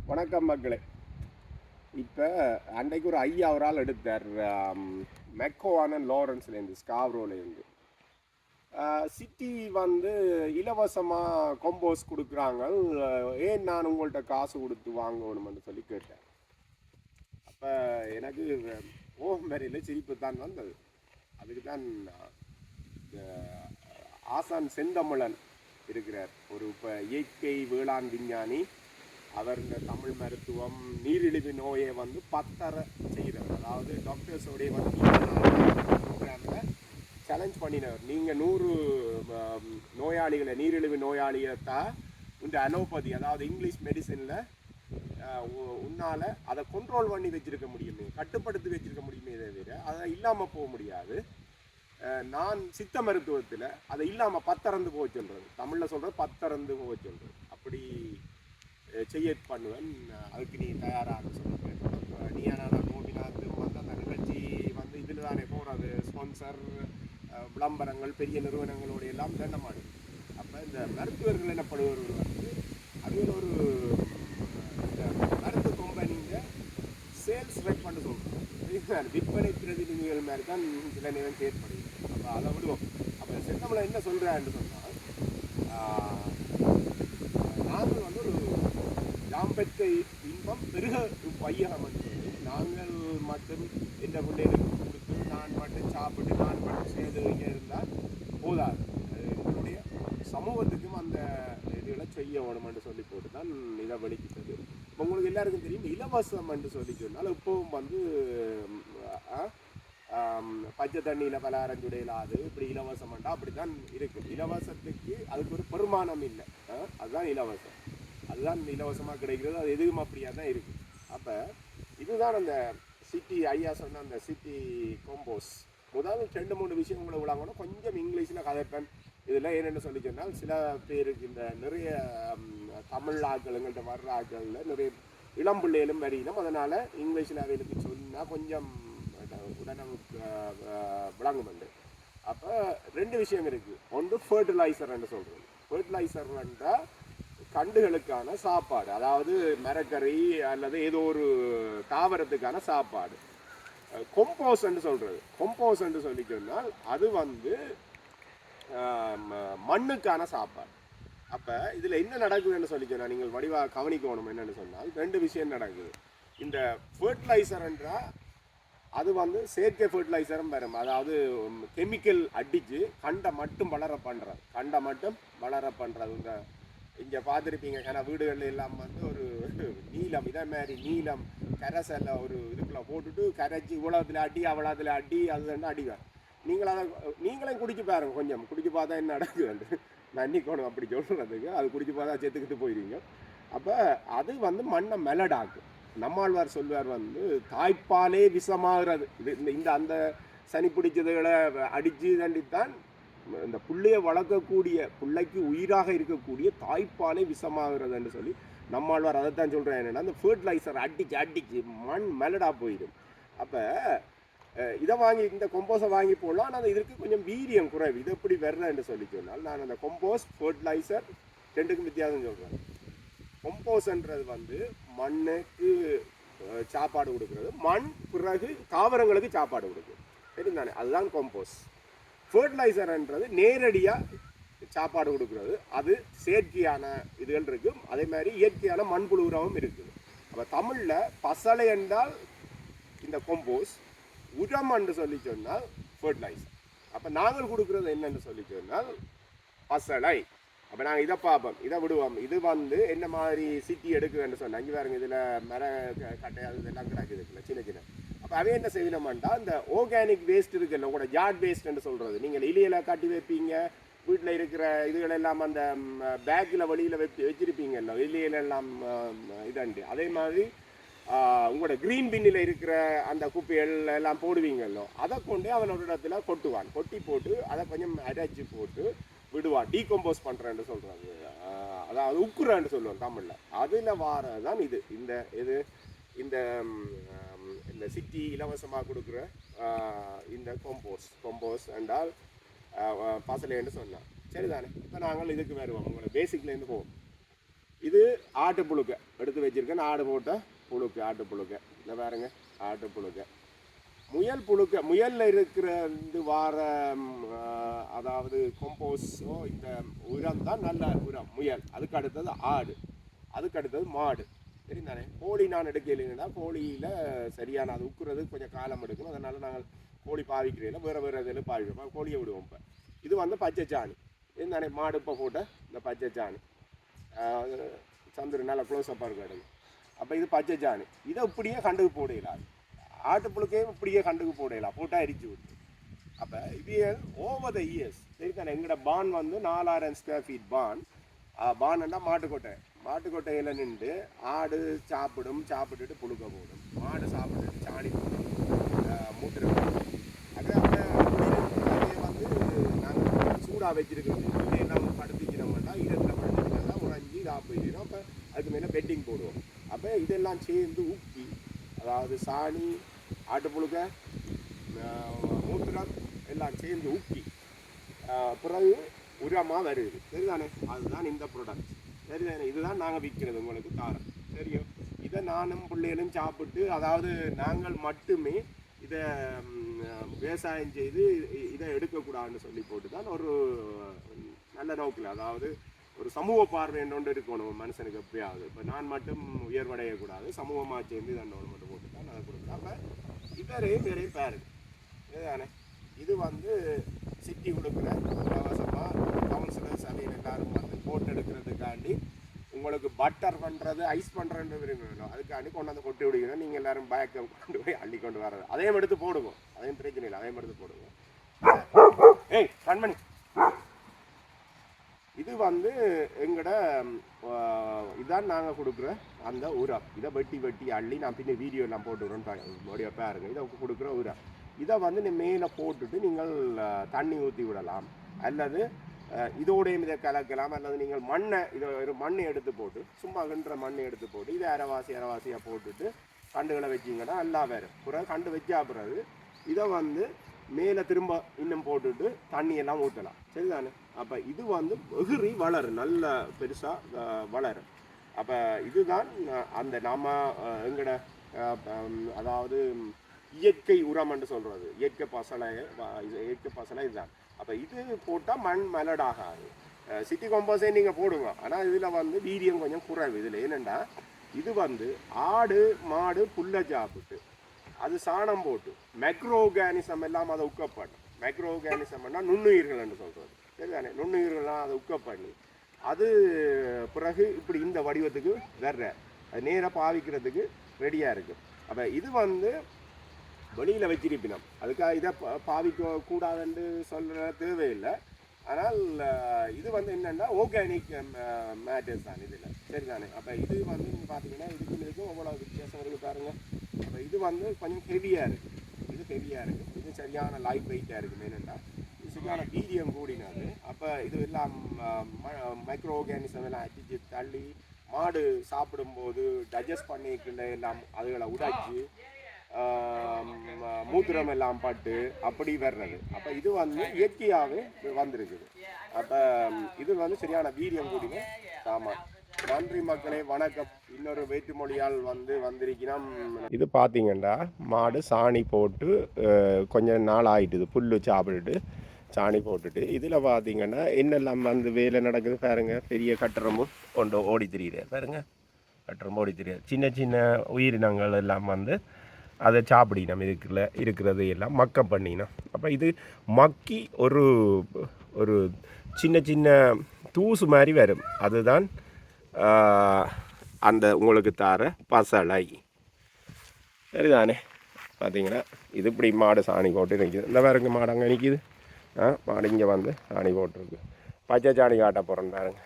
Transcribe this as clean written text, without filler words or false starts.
வணக்கம் மக்களே. இப்போ அன்றைக்கு ஒரு ஐயா ஒரு ஆள் எடுத்தார். மெக்கோவான லாரன்ஸ்லேருந்து ஸ்காவ்ரோலேருந்து சிட்டி வந்து இலவசமாக கொம்போஸ் கொடுக்குறாங்க. ஏன் நான் உங்கள்கிட்ட காசு கொடுத்து வாங்கணும்னு சொல்லி கேட்டேன். அப்போ எனக்கு ஓமரியில் சிரிப்பு தான் வந்தது. அதுக்கு தான் ஆசான் செந்தமிழன் இருக்கிறார், ஒரு இப்போ இயற்கை வேளாண் விஞ்ஞானி. அவர் இந்த தமிழ் மருத்துவம் நீரிழிவு நோயை வந்து பத்தரை செய்கிறவர். அதாவது டாக்டர்ஸோடைய வந்து ப்ரோக்ராமில் சேலஞ்ச் பண்ணினவர். நீங்கள் 100 நோயாளிகளை, நீரிழிவு நோயாளியை இந்த அலோபதி, அதாவது இங்கிலீஷ் மெடிசனில் உன்னால் அதை கண்ட்ரோல் பண்ணி வச்சுருக்க முடியுமே, கட்டுப்படுத்தி வச்சுருக்க முடியுமே தவிர அதை இல்லாமல் போக முடியாது. நான் சித்த மருத்துவத்தில் அதை இல்லாமல் பத்தறந்து போக சொல்கிறது, தமிழில் சொல்கிறது பத்தறந்து போக சொல்கிறது. அப்படி செய்ய பண்ணுவேன். அதுக்கு நீ தயாராக சொல்லுங்க. நீ ஆனால் கோபிநாத் வந்து அந்த நிகழ்ச்சி வந்து இதில் தானே போகிறது, ஸ்பான்சர் விளம்பரங்கள் பெரிய நிறுவனங்களோட எல்லாம் தண்டமாடு. அப்போ இந்த மருத்துவர்கள் எனப்படுபவர்கள் வந்து அதுவில் ஒரு இந்த மருந்து கம்பெனிங்க சேல்ஸ் ரெப் பண்ண சொல்கிறோம், விற்பனை பிரதிநிதிகள் மாதிரி தான் சில நேரம் ஏற்படுது. அப்போ அதை விடுவோம். அப்போ செந்தமிழை என்ன சொல்கிறான்னு சொன்னால், நாங்கள் வந்து ஒரு யாம்பெற்ற இன்பம் பெருக வையகம் என்று சொல்லி நாங்கள் மட்டும் எந்த பிள்ளைகளுக்கு கொடுத்து நான் மட்டும் சாப்பிட்டு நான் மட்டும் சேர்ந்து இருந்தால் போதாது. எங்களுடைய சமூகத்துக்கும் அந்த இதுகளை செய்ய வேணும் என்று சொல்லி போட்டு தான் இதை வெளிக்கிட்டது. உங்களுக்கு எல்லாருக்கும் தெரியும், இலவசம் என்று சொல்லி சொன்னால் இப்போவும் வந்து பச்சை தண்ணியில் பலாரஞ்சுடையிலாது இப்படி இலவசம்ண்டா அப்படி தான் இருக்குது. இலவசத்துக்கு அதுக்கு ஒரு பெருமானம் இல்லை, அதுதான் இலவசம். அதுதான் இலவசமாக கிடைக்கிறது. அது எதுவும் அப்படியா தான் இருக்குது. அப்போ இதுதான் அந்த சிட்டி ஐயா சொன்ன அந்த சிட்டி கொம்போஸ். முதல் 2-3 விஷயம் உங்களை விளாங்கணும். கொஞ்சம் இங்கிலீஷில் கதைப்பேன். இதில் என்னென்னு சொல்லி சொன்னால், சில பேருக்கு இந்த நிறைய தமிழ் ஆட்கள் எங்கள்கிட்ட வர்ற ஆட்களில் நிறைய இளம்பிள்ளைகளும் வரையிலும், அதனால் இங்கிலீஷில் அவைகளுக்கு சொன்னால் கொஞ்சம் உடனே விளங்குமெண்டு. அப்போ 2 விஷயம் இருக்குது. ஒன்று ஃபர்டிலைசர் என்று சொல்கிறது. ஃபர்டிலைசர் என்றால் கண்டுகளுக்கான சாப்பாடு, அதாவது மரக்கறி அல்லது ஏதோ ஒரு தாவரத்துக்கான சாப்பாடு. கொம்போஸ் என்று சொல்கிறது. கொம்போஸ் என்று சொல்லி சொன்னால் அது வந்து மண்ணுக்கான சாப்பாடு. அப்போ இதில் என்ன நடக்குதுன்னு சொல்லி சொன்னால், நீங்கள் வடிவாக கவனிக்கணும். என்னென்னு சொன்னால் 2 விஷயம் நடக்குது. இந்த ஃபர்டிலைசர் என்றால் அது வந்து செயற்கை ஃபர்டிலைசரும் வரும். அதாவது கெமிக்கல் அடித்து கண்டை மட்டும் வளர பண்ணுறது, கண்டை மட்டும் வளர பண்ணுறது. இந்த இங்கே பார்த்துருப்பீங்க, ஏன்னா வீடுகளில் எல்லாம் வந்து ஒரு நீளம், இதே மாதிரி நீளம் கரைசல்ல ஒரு இதுக்குள்ளே போட்டுட்டு கரைச்சி இவ்வளோத்தில் அடி அவ்வளோத்தில் அடி அதுன்னு அடிவேன். நீங்களே குடிச்சு பாருங்க, கொஞ்சம் குடிச்சு பார்த்தா என்ன நடக்குது நன்னிக்கணும் அப்படி சொல்கிறதுக்கு. அது குடிச்சு பார்த்தா செத்துக்கிட்டு போயிடுவீங்க. அப்போ அது வந்து மண்ணை மெலடாக்கும். நம்மாழ்வார் சொல்வார் வந்து தாய்ப்பாலே விஷமாகிறது. இந்த அந்த சனி பிடிச்சதுகளை அடித்து தண்டித்தான் இந்த பிள்ளையை வளர்க்கக்கூடிய பிள்ளைக்கு உயிராக இருக்கக்கூடிய தாய்ப்பாலே விஷமாகிறது என்று சொல்லி நம்மாழ்வார் அதைத்தான் சொல்கிறேன். என்னென்னா, அந்த ஃபர்டிலைசர் அடிச்சு மண் மெலடாக போயிடும். அப்போ இதை வாங்கி, இந்த கொம்போஸை வாங்கி போடலாம். ஆனால் இதற்கு கொஞ்சம் வீரியம் குறைவு. இது எப்படி என்று சொல்லி சொன்னால், நான் அந்த கொம்போஸ் ஃபர்டிலைசர் 2க்கும் வித்தியாசம் சொல்கிறேன். கொம்போஸ்ன்றது வந்து மண்ணுக்கு சாப்பாடு கொடுக்குறது, மண் பிறகு தாவரங்களுக்கு சாப்பாடு கொடுக்குது, சரிதானே? அதுதான் கொம்போஸ். ஃபர்டிலைசர்ன்றது நேரடியாக சாப்பாடு கொடுக்குறது. அது செயற்கையான இதுகள் இருக்கும், அதே மாதிரி இயற்கையான மண்புழு உரமும் இருக்குது. அப்போ தமிழில் பசலை என்றால் இந்த கொம்போஸ், உரம் என்று சொல்லி சொன்னால் ஃபர்டிலைசர். அப்போ நாங்கள் கொடுக்குறது என்னென்னு சொல்லி சொன்னால் பசலை. அப்போ நாங்கள் இதை பார்ப்போம், இதை விடுவோம். இது வந்து என்ன மாதிரி சிட்டி எடுக்குதுன்னு சொன்னால், இங்கே பாருங்க, இதில் மர கட்டையாது இதெல்லாம் கிடக்குது சின்ன சின்ன. அப்போ அவை என்ன செய்யணுமாண்டா, இந்த ஆர்கானிக் வேஸ்ட் இருக்குல்ல, உங்களோட யார்ட் வேஸ்ட்ன்னு சொல்கிறது. நீங்கள் இலையில கட்டி வைப்பீங்க, வீட்டில் இருக்கிற இதுகளெல்லாம் அந்த பேக்கில் வழியில் வச்சிருப்பீங்கல்ல, இலையிலெல்லாம் இதாண்டு. அதே மாதிரி உங்களோட க்ரீன் பின்னில் இருக்கிற அந்த குப்பைகள் எல்லாம் போடுவீங்கல்லோ, அதை கொண்டு அவனோட இடத்துல கொட்டுவான். கொட்டி போட்டு அதை கொஞ்சம் அரைச்சி போட்டு விடுவான். டீகம்போஸ் பண்ணுறேன்னு சொல்கிறாங்க, அதாவது உக்குறேன்னு சொல்லுவோம் தமிழில். அதில் வாரதான் இது. இது இந்த சிட்டி இலவசமாக கொடுக்குற இந்த கொம்போஸ் என்றால் பசலைன்னு சொன்னான், சரிதானே? இப்போ நாங்கள் இதுக்கு வருவோம், உங்களை பேசிக்லேருந்து போவோம். இது ஆட்டு புழுக்க எடுத்து வச்சிருக்கேன், ஆடு போட்ட புழுக்க, ஆட்டு புழுக்க. இந்த பாருங்க ஆட்டு புழுக்க. முயல் புழுக்க, முயலில் இருக்கிற இந்த வார அதாவது கொம்போஸோ இந்த உரம் தான் நல்ல உரம் முயல். அதுக்கு அடுத்தது ஆடு, அதுக்கு அடுத்தது மாடு. சரி தானே. கோழி நான் எடுக்க இல்லைங்கன்னா கோழியில் சரியான அது உக்குறது கொஞ்சம் காலம் எடுக்கணும். அதனால் நாங்கள் கோழி பாவிக்கிறதில்ல, வேறு வேறு இதில் பாவிப்போம், கோழியை விடுவோம். இப்போ இது வந்து பச்சை சாணி தானே, மாடு இப்போ போட்ட இந்த பச்சை சாணி. சந்திர நல்லா க்ளோஸ்அப்பாக இருக்கும் எடுங்க. அப்போ இது பச்சை சாணி. இதை இப்படியே கண்டுக்கு போடலாம், ஆட்டு புழுக்கையும் இப்படியே கண்டுக்கு போடலாம், போட்டால் எரிச்சு விட்டு. அப்போ இது ஓவர் த இயர்ஸ் சரி தானே. எங்களோட பான் வந்து 4000 ஸ்கொயர் ஃபீட் பான். பான்ன்னா மாட்டுக்கொட்டை, மாட்டுக்கொட்டையில் நின்று ஆடு சாப்பிட்டுட்டு புழுக்க போடும், மாடு சாப்பிட்டுட்டு சாணி போடும், மூத்திர அது அந்த வந்து நாங்கள் சூடாக வச்சிருக்கிறது இதையெல்லாம் படுத்திக்கிறோம்னா இடத்துல படுத்திக்கிறதா ஒரு 5 40. அப்போ அதுக்கு மேலே பெட்டிங் போடுவோம். அப்போ இதெல்லாம் சேர்ந்து உப்பி, அதாவது சாணி, ஆட்டு புழுக்க, மூத்திரம் எல்லாம் சேர்ந்து உப்பி பிறகு உரமாக வருது. சரிதானே. அதுதான் இந்த ப்ராடக்ட். சரிதானே. இதுதான் நாங்கள் விற்கிறது உங்களுக்கு தாரம். சரியோ. இதை நானும் பிள்ளைகளும் சாப்பிட்டு, அதாவது நாங்கள் மட்டுமே இதை விவசாயம் செய்து இதை எடுக்கக்கூடாதுன்னு சொல்லி போட்டு தான் ஒரு நல்ல நோக்கில், அதாவது ஒரு சமூக பார்வை என்னொன்று இருக்கணும் மனுஷனுக்கு எப்பயாவது. இப்போ நான் மட்டும் உயர்வடையக்கூடாது, சமூகமாக சேர்ந்து இதை மட்டும் போட்டு தான் நாங்கள் கொடுக்குறோம். அப்போ வேறையும் பேரு இதுதானே. இது வந்து சிட்டி கொடுக்குற இலவசமாக கவுன்சிலர் சபையில் எல்லாரும் வந்து போட்டு எடுக்கிறதுக்காண்டி உங்களுக்கு பட்டர் பண்ணுறது, ஐஸ் பண்ணுறது விரும்பணும். அதுக்காண்டி கொண்டாந்து கொட்டி விடுகிறோம். நீங்கள் எல்லோரும் பேக்கை கொண்டு போய் அள்ளி கொண்டு வர்றது, அதையும் எடுத்து போடுவோம், அதையும் பிரச்சனை இல்லை, அதையும் எடுத்து போடுவோம். ஏய் கண்மணி, இது வந்து எங்களோட இதான் நாங்கள் கொடுக்குற அந்த உரம். இதை வெட்டி அள்ளி நான் பின்ன வீடியோ எல்லாம் போட்டுக்கிறோன்னு பாருங்க. இதை கொடுக்குற உரம். இதை வந்து மேலே போட்டுட்டு நீங்கள் தண்ணி ஊற்றி விடலாம், அல்லது இதோடையும் இதை கலக்கலாம், அல்லது நீங்கள் மண்ணை எடுத்து போட்டு, சும்மா கின்ற மண்ணை எடுத்து போட்டு இதை அரைவாசியாக போட்டுட்டு கண்டுகளை வச்சிங்கன்னா நல்லா வேறு. பிறகு கண்டு வச்சா பிறகு இதை வந்து மேலே திரும்ப இன்னும் போட்டுட்டு தண்ணியெல்லாம் ஊற்றலாம். சரிதானே. அப்போ இது வந்து வெகுறி வளரும், நல்ல பெருசாக வளரும். அப்போ இதுதான் அந்த நம்ம எங்களோட அதாவது இயற்கை உரம் என்று சொல்கிறது. இயற்கை பசலை இதுதான். அப்போ இது போட்டால் மண் மலடாகாது. சிட்டி கம்போஸே நீங்கள் போடுங்க, ஆனால் இதில் வந்து வீரியம் கொஞ்சம் குறைவு. இதில் என்னென்னா இது வந்து ஆடு மாடு புல்லை சாப்பிட்டு அது சாணம் போட்டு மைக்ரோ ஆர்கானிசம் எல்லாம் அதை உக்கப் பண்ணும். மைக்ரோ ஆர்கானிசம்னா நுண்ணுயிர்கள் என்று சொல்கிறது. சரிதானே. நுண்ணுயிர்கள்லாம் அதை உக்கப் பண்ணி அது பிறகு இப்படி இந்த வடிவத்துக்கு வர்ற அது நேராக பாவிக்கிறதுக்கு ரெடியாக இருக்குது. அப்போ இது வந்து வெளியில் வச்சிருப்பினோம், அதுக்காக இதை பாவிக்க கூடாதுன்னு சொல்கிற தேவையில்லை. ஆனால் இது வந்து என்னென்னா ஆர்கானிக் மேட்டர்ஸ் தான் இதில். சரிதானே. அப்போ இது வந்து நீங்கள் பார்த்தீங்கன்னா இதுக்கும் அவ்வளோ வித்தியாசம் இருக்குது பாருங்கள். அப்போ இது வந்து கொஞ்சம் ஹெவியாக இருக்குது, இது ஹெவியாக இருக்குது, இது சரியான லைட் வெயிட்டாக இருக்குது. என்னென்னா இது சரியான வீரியம் கூடினது. அப்போ இது எல்லாம் மைக்ரோ ஆர்கானிசம் எல்லாம் அடித்து தள்ளி மாடு சாப்பிடும்போது டைஜஸ்ட் பண்ணிக்கல எல்லாம் அதுகளை உடைச்சி மூத்திரம் எல்லாம் பட்டு அப்படி வர்றது. அப்போ இது வந்து இயற்கையாகவே வந்திருக்குது. அப்போ இது வந்து சரியான வீரியம் கூடின சாமான். நன்றி மக்களே, வணக்கம். இன்னொரு வேற்றுமொழியால் வந்திருக்கிறோம். இது பார்த்தீங்கன்னா மாடு சாணி போட்டு கொஞ்சம் நாள் ஆகிட்டுது, புல் சாப்பிட்டுட்டு சாணி போட்டுட்டு. இதில் பார்த்தீங்கன்னா என்னெல்லாம் வந்து வேலை நடக்குது பாருங்க. பெரிய கட்டடமும் கொண்டு ஓடி திரியுது பாருங்க, கட்டடம் ஓடி தெரியாது. சின்ன சின்ன உயிரினங்கள் எல்லாம் வந்து அதை சாப்பிடினோம், இருக்கிறது எல்லாம் மக்கம் பண்ணினோம். அப்போ இது மக்கி ஒரு ஒரு சின்ன சின்ன தூசு மாதிரி வரும், அதுதான் அந்த உங்களுக்கு தார பசலை. சரிதானே. பார்த்தீங்கன்னா இது இப்படி மாடு சாணி போட்டு நிற்கிது. இந்த பாருங்க மாடு அங்கே நிற்கிது, மாடு இங்கே வந்து சாணி போட்டுருக்கு. பச்சை சாணி காட்ட போகிறேன் பாருங்க.